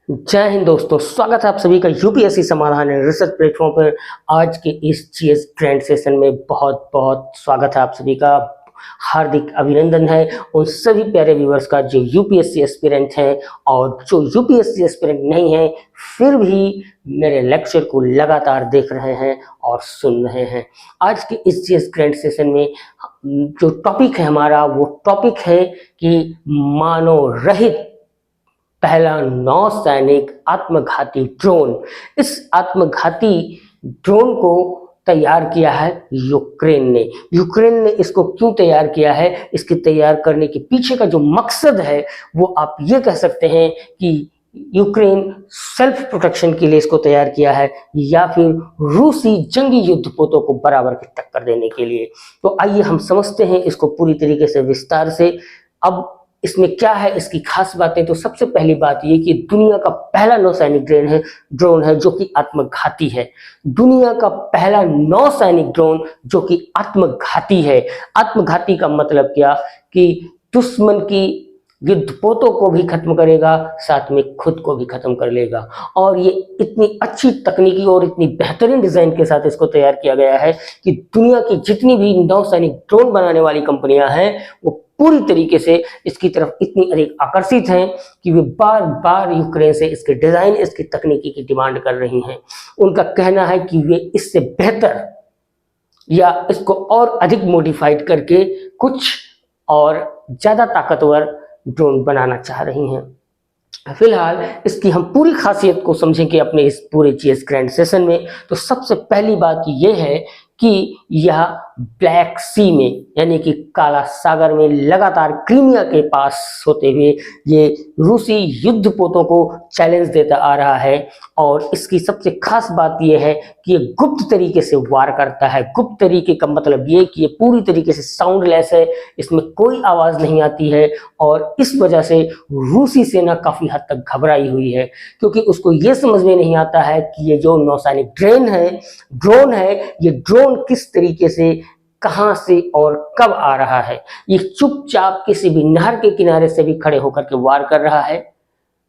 जय हिंद दोस्तों, स्वागत है आप सभी का यूपीएससी समाधान एंड रिसर्च प्लेटफॉर्म पर। आज के इस जीएस ट्रेंड सेशन में बहुत बहुत स्वागत है आप सभी का। हार्दिक अभिनंदन है उन सभी प्यारे व्यूअर्स का जो यूपीएससी एस्पिरेंट हैं और जो यूपीएससी एस्पिरेंट नहीं है फिर भी मेरे लेक्चर को लगातार देख रहे हैं और सुन रहे हैं। आज के इस जीएस ट्रेंड सेशन में जो टॉपिक है हमारा, वो टॉपिक है कि मानव रहित पहला नौसैनिक आत्मघाती ड्रोन। इस आत्मघाती ड्रोन को तैयार किया है यूक्रेन ने। यूक्रेन ने इसको क्यों तैयार किया है, इसके तैयार करने के पीछे का जो मकसद है वो आप ये कह सकते हैं कि यूक्रेन सेल्फ प्रोटेक्शन के लिए इसको तैयार किया है या फिर रूसी जंगी युद्धपोतों को बराबर की टक्कर देने के लिए। तो आइए हम समझते हैं इसको पूरी तरीके से विस्तार से। अब इसमें क्या है, इसकी खास बातें। तो सबसे पहली बात ये कि दुनिया का पहला नौसैनिक ड्रोन है जो कि आत्मघाती है। दुनिया का पहला नौसैनिक ड्रोन जो कि आत्मघाती है। आत्मघाती का मतलब क्या कि दुश्मन की युद्धपोतों को भी खत्म करेगा, साथ में खुद को भी खत्म कर लेगा। और ये इतनी अच्छी तकनीकी और इतनी बेहतरीन डिजाइन के साथ इसको तैयार किया गया है कि दुनिया की जितनी भी नौसैनिक ड्रोन बनाने वाली कंपनियां हैं वो पूरी तरीके से इसकी तरफ इतनी अधिक आकर्षित हैं कि वे बार बार यूक्रेन से इसके डिजाइन, इसकी तकनीकी की डिमांड कर रही हैं। उनका कहना है कि वे इससे बेहतर या इसको और अधिक मॉडिफाइड करके कुछ और ज्यादा ताकतवर ड्रोन बनाना चाह रही हैं। फिलहाल इसकी हम पूरी खासियत को समझेंगे अपने इस पूरे जीएस ग्रैंड सेशन में। तो सबसे पहली बात यह है कि यह ब्लैक सी में यानी कि काला सागर में लगातार क्रीमिया के पास होते हुए ये रूसी युद्धपोतों को चैलेंज देता आ रहा है। और इसकी सबसे खास बात यह है कि ये गुप्त तरीके से वार करता है। गुप्त तरीके का मतलब ये कि ये पूरी तरीके से साउंडलेस है, इसमें कोई आवाज नहीं आती है। और इस वजह से रूसी सेना काफी हद तक घबराई हुई है, क्योंकि उसको ये समझ में नहीं आता है कि ये जो नौसैनिक ड्रोन है ये ड्रोन किस तरीके से, कहां से और कब आ रहा है। ये चुपचाप किसी भी नहर के किनारे से भी खड़े होकर के वार कर रहा है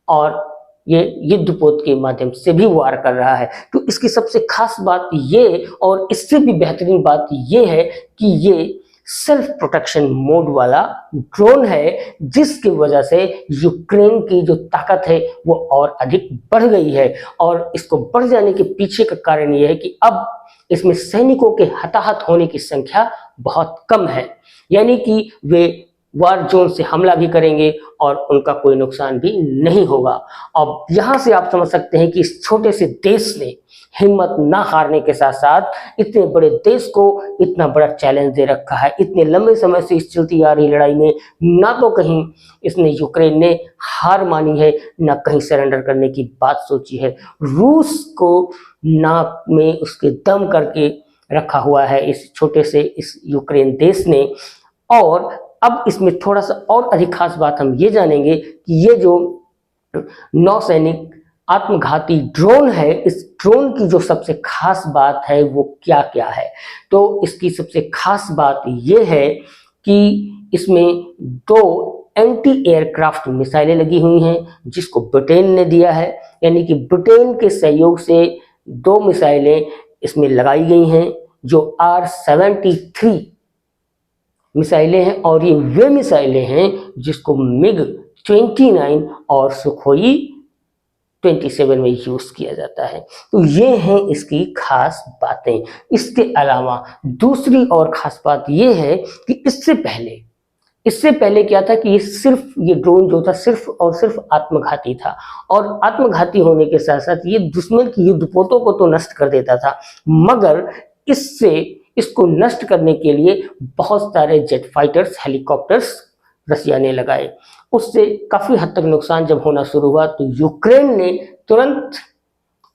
और ये युद्धपोत के माध्यम से भी वार कर रहा है। तो इसकी सबसे खास बात ये और इससे भी बेहतरीन बात ये है कि ये सेल्फ प्रोटेक्शन मोड वाला ड्रोन है, जिसकी वजह से यूक्रेन की जो ताकत है वो और अधिक बढ़ गई है। और इसको बढ़ जाने के पीछे का कारण ये है कि अब इसमें सैनिकों के हताहत होने की संख्या बहुत कम है, यानी कि वे वार जोन से हमला भी करेंगे और उनका कोई नुकसान भी नहीं होगा। अब यहां से आप समझ सकते हैं कि इस छोटे से देश ने हिम्मत ना हारने के साथ साथ इतने बड़े देश को इतना बड़ा चैलेंज दे रखा है। इतने लंबे समय से इस चलती आ रही लड़ाई में ना तो कहीं इसने यूक्रेन ने हार मानी है, ना कहीं सरेंडर करने की बात सोची है। रूस को नाक में उसके दम करके रखा हुआ है इस छोटे से इस यूक्रेन देश ने। और अब इसमें थोड़ा सा और अधिक खास बात हम ये जानेंगे कि ये जो नौसैनिक आत्मघाती ड्रोन है, इस ड्रोन की जो सबसे खास बात है वो क्या क्या है। तो इसकी सबसे खास बात ये है कि इसमें 2 एंटी एयरक्राफ्ट मिसाइलें लगी हुई हैं जिसको ब्रिटेन ने दिया है। यानी कि ब्रिटेन के सहयोग से 2 मिसाइलें इसमें लगाई गई हैं जो R-73 मिसाइलें हैं। और ये वे मिसाइलें हैं जिसको MiG-29 और सुखोई 27 में यूज किया जाता है। तो ये हैं इसकी खास बातें। इसके अलावा दूसरी और खास बात ये है कि इससे पहले क्या था कि ये ड्रोन जो था सिर्फ और सिर्फ आत्मघाती था। और आत्मघाती होने के साथ साथ ये दुश्मन की युद्धपोतों को तो नष्ट कर देता था, मगर इसको नष्ट करने के लिए बहुत सारे जेट फाइटर्स, हेलीकॉप्टर्स रसिया ने लगाए। उससे काफी हद तक नुकसान जब होना शुरू हुआ तो यूक्रेन ने तुरंत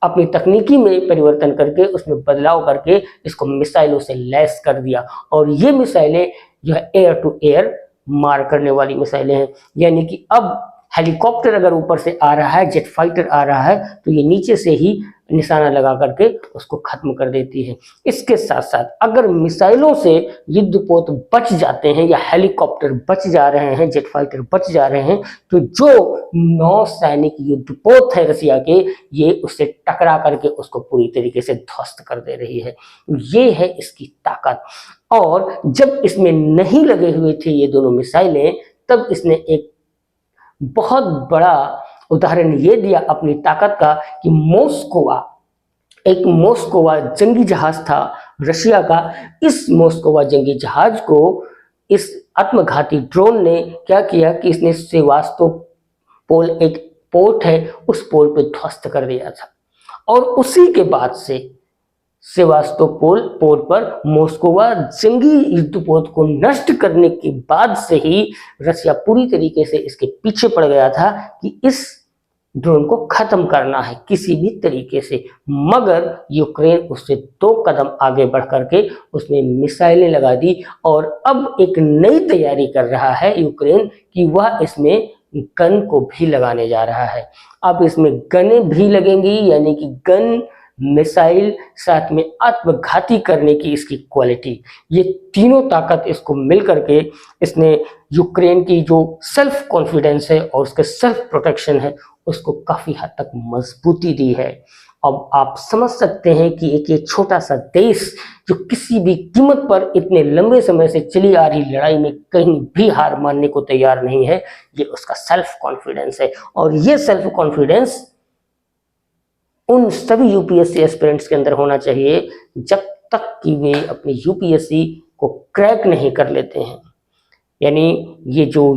अपनी तकनीकी में परिवर्तन करके उसमें बदलाव करके इसको मिसाइलों से लैस कर दिया। और ये मिसाइलें जो है एयर टू एयर मार करने वाली मिसाइलें हैं। यानी कि अब हेलीकॉप्टर अगर ऊपर से आ रहा है, जेट फाइटर आ रहा है, तो ये नीचे से ही निशाना लगा करके उसको खत्म कर देती है। इसके साथ साथ अगर मिसाइलों से युद्धपोत बच जाते हैं या हेलीकॉप्टर बच जा रहे हैं, जेट फाइटर बच जा रहे हैं, तो जो नौसैनिक युद्धपोत है रसिया के, ये उससे टकरा करके उसको पूरी तरीके से ध्वस्त कर दे रही है। ये है इसकी ताकत। और जब इसमें नहीं लगे हुए थे ये दोनों मिसाइलें, तब इसने एक बहुत बड़ा उदाहरण ये दिया अपनी ताकत का कि मोस्कोवा जंगी जहाज था रशिया का। इस मोस्कोवा जंगी जहाज को इस आत्मघाती ड्रोन ने क्या किया कि इसने सेवास्तोपोल, एक पोर्ट है, उस पोर्ट पे ध्वस्त कर दिया था। और उसी के बाद से सेवास्तोपोल पोर्ट पर मोस्कोवा जंगी युद्धपोत को नष्ट करने के बाद से ही रसिया पूरी तरीके से इसके पीछे पड़ गया था कि इस ड्रोन को खत्म करना है किसी भी तरीके से। मगर यूक्रेन उससे 2 कदम आगे बढ़ करके उसने मिसाइलें लगा दी और अब एक नई तैयारी कर रहा है यूक्रेन कि वह इसमें गन को भी लगाने जा रहा है। अब इसमें गनें भी लगेंगी, यानी कि गन, मिसाइल, साथ में आत्मघाती करने की इसकी क्वालिटी, ये तीनों ताकत इसको मिल करके इसने यूक्रेन की जो सेल्फ कॉन्फिडेंस है और उसके सेल्फ प्रोटेक्शन है उसको काफी हद तक मजबूती दी है। अब आप समझ सकते हैं कि एक ये छोटा सा देश जो किसी भी कीमत पर इतने लंबे समय से चली आ रही लड़ाई में कहीं भी हार मानने को तैयार नहीं है, ये उसका सेल्फ कॉन्फिडेंस है। और ये सेल्फ कॉन्फिडेंस उन सभी यूपीएससी एस्पिरेंट्स के अंदर होना चाहिए जब तक कि वे अपनी यूपीएससी को क्रैक नहीं कर लेते हैं। यानी ये जो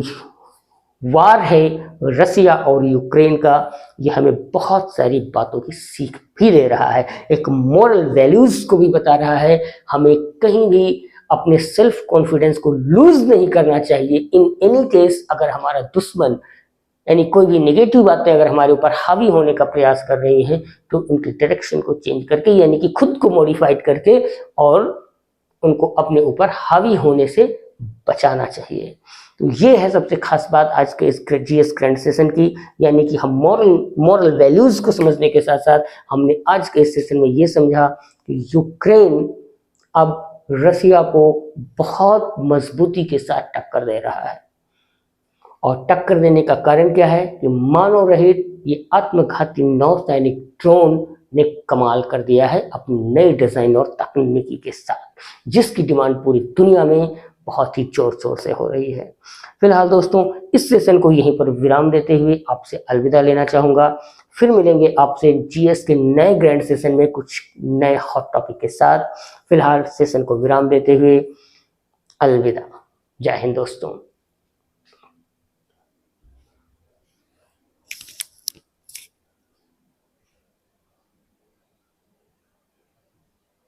वार है रसिया और यूक्रेन का, ये हमें बहुत सारी बातों की सीख भी दे रहा है, एक मॉरल वैल्यूज को भी बता रहा है। हमें कहीं भी अपने सेल्फ कॉन्फिडेंस को लूज नहीं करना चाहिए। इन एनी केस अगर हमारा दुश्मन यानी कोई भी नेगेटिव बातें अगर हमारे ऊपर हावी होने का प्रयास कर रही हैं, तो उनकी डायरेक्शन को चेंज करके, यानी कि खुद को मॉडिफाइड करके और उनको अपने ऊपर हावी होने से बचाना चाहिए। तो ये है सबसे खास बात आज के इस जीएस ग्रैंड सेशन की, यानी कि हम मॉरल वैल्यूज को समझने के साथ साथ हमने आज के इस सेशन में ये समझा कि यूक्रेन अब रसिया को बहुत मजबूती के साथ टक्कर दे रहा है। और टक्कर देने का कारण क्या है कि मानव रहित ये आत्मघाती नौसैनिक ड्रोन ने कमाल कर दिया है अपनी नई डिजाइन और तकनीकी के साथ, जिसकी डिमांड पूरी दुनिया में बहुत ही जोर शोर से हो रही है। फिलहाल दोस्तों इस सेशन को यहीं पर विराम देते हुए आपसे अलविदा लेना चाहूँगा। फिर मिलेंगे आपसे जीएस के नए ग्रैंड सेशन में कुछ नए हॉट टॉपिक के साथ। फिलहाल सेशन को विराम देते हुए अलविदा। जय हिंद दोस्तों।